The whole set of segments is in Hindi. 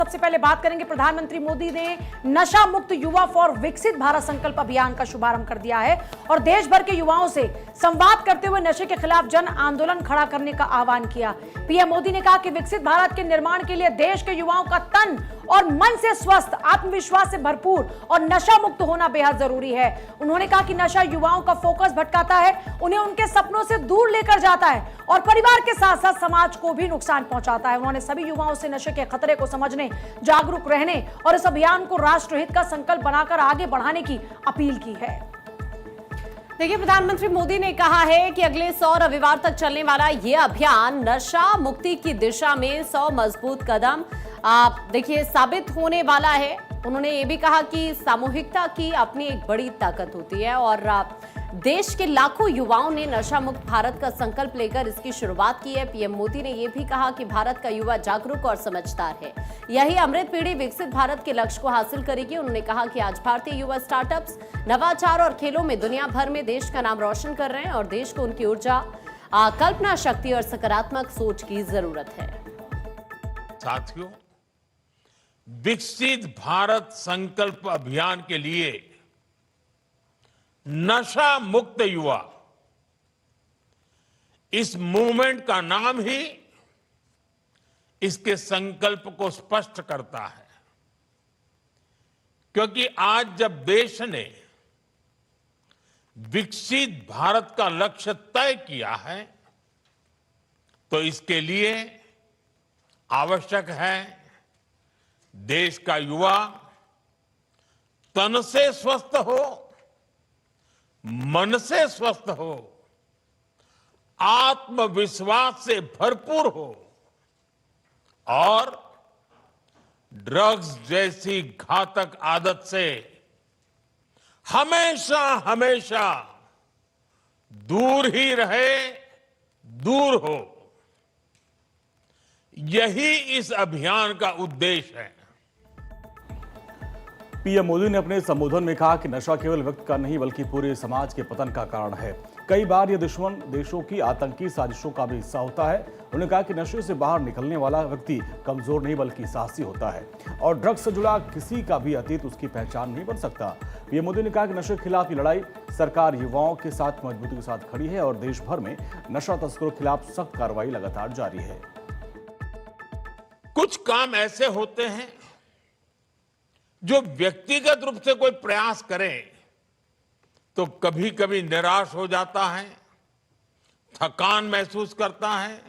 सबसे पहले बात करेंगे, प्रधानमंत्री मोदी ने नशा मुक्त युवा फॉर विकसित भारत संकल्प अभियान का शुभारंभ कर दिया है और देश भर के युवाओं से संवाद करते हुए नशे के खिलाफ जन आंदोलन खड़ा करने का आह्वान किया। पीएम मोदी ने कहा कि विकसित भारत के निर्माण के लिए देश के युवाओं का तन और मन से स्वस्थ, आत्मविश्वास से भरपूर और नशा मुक्त होना बेहद जरूरी है। उन्होंने कहा कि नशा युवाओं का फोकस भटकाता है, उन्हें उनके सपनों से दूर लेकर जाता है और परिवार के साथ साथ समाज को भी नुकसान पहुंचाता है। उन्होंने सभी युवाओं से नशे के खतरे को समझने, जागरूक रहने और इस अभियान को राष्ट्रहित का संकल्प बनाकर आगे बढ़ाने की अपील की है। देखिए, प्रधानमंत्री मोदी ने कहा है कि अगले 100 रविवार तक चलने वाला यह अभियान नशा मुक्ति की दिशा में 100 मजबूत कदम देखिए साबित होने वाला है। उन्होंने ये भी कहा कि सामूहिकता की अपनी एक बड़ी ताकत होती है और देश के लाखों युवाओं ने नशा मुक्त भारत का संकल्प लेकर इसकी शुरुआत की है। पीएम मोदी ने यह भी कहा कि भारत का युवा जागरूक और समझदार है, यही अमृत पीढ़ी विकसित भारत के लक्ष्य को हासिल करेगी। उन्होंने कहा कि आज भारतीय युवा स्टार्टअप्स, नवाचार और खेलों में दुनिया भर में देश का नाम रोशन कर रहे हैं और देश को उनकी ऊर्जा, कल्पना शक्ति और सकारात्मक सोच की जरूरत है। साथियों, विकसित भारत संकल्प अभियान के लिए नशा मुक्त युवा, इस मूवमेंट का नाम ही इसके संकल्प को स्पष्ट करता है, क्योंकि आज जब देश ने विकसित भारत का लक्ष्य तय किया है तो इसके लिए आवश्यक है देश का युवा तन से स्वस्थ हो, मन से स्वस्थ हो, आत्मविश्वास से भरपूर हो और ड्रग्स जैसी घातक आदत से हमेशा हमेशा दूर ही रहे, दूर हो। यही इस अभियान का उद्देश्य है। पीएम मोदी ने अपने संबोधन में कहा कि नशा केवल व्यक्ति का नहीं बल्कि पूरे समाज के पतन का कारण है। कई बार यह दुश्मन देशों की आतंकी साजिशों का भी हिस्सा होता है। उन्होंने कहा कि नशे से बाहर निकलने वाला व्यक्ति कमजोर नहीं बल्कि साहसी होता है और ड्रग्स से जुड़ा किसी का भी अतीत उसकी पहचान नहीं बन सकता। पीएम मोदी ने कहा कि नशे के खिलाफ ये लड़ाई सरकार युवाओं के साथ मजबूती के साथ खड़ी है और देश भर में नशा तस्करों के खिलाफ सख्त कार्रवाई लगातार जारी है। कुछ काम ऐसे होते हैं जो व्यक्तिगत रूप से कोई प्रयास करे तो कभी कभी निराश हो जाता है, थकान महसूस करता है,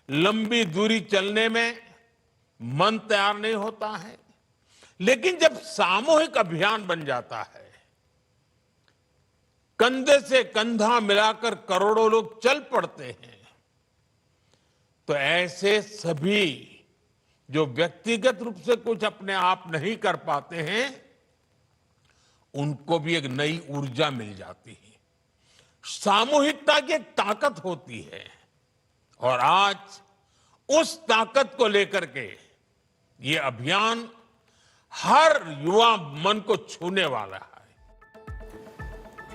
लंबी दूरी चलने में मन तैयार नहीं होता है। लेकिन जब सामूहिक अभियान बन जाता है, कंधे से कंधा मिलाकर करोड़ों लोग चल पड़ते हैं, तो ऐसे सभी जो व्यक्तिगत रूप से कुछ अपने आप नहीं कर पाते हैं, उनको भी एक नई ऊर्जा मिल जाती है। सामूहिकता की एक ताकत होती है और आज उस ताकत को लेकर के ये अभियान हर युवा मन को छूने वाला है।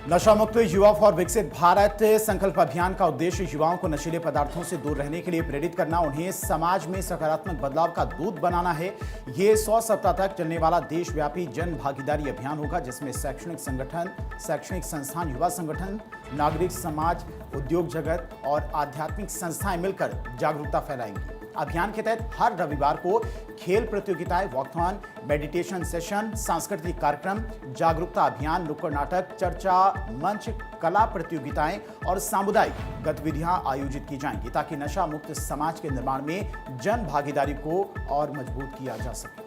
नशा मुक्त युवा फॉर विकसित भारत संकल्प अभियान का उद्देश्य युवाओं को नशीले पदार्थों से दूर रहने के लिए प्रेरित करना, उन्हें समाज में सकारात्मक बदलाव का दूत बनाना है। ये 100 सप्ताह तक चलने वाला देशव्यापी जन भागीदारी अभियान होगा, जिसमें शैक्षणिक संगठन, शैक्षणिक संस्थान, युवा संगठन, नागरिक समाज, उद्योग जगत और आध्यात्मिक संस्थाएं मिलकर जागरूकता फैलाएंगी। अभियान के तहत हर रविवार को खेल प्रतियोगिताएं, वॉकथॉन, मेडिटेशन सेशन, सांस्कृतिक कार्यक्रम, जागरूकता अभियान, नुक्कड़ नाटक, चर्चा मंच, कला प्रतियोगिताएं और सामुदायिक गतिविधियां आयोजित की जाएंगी ताकि नशा मुक्त समाज के निर्माण में जन भागीदारी को और मजबूत किया जा सके।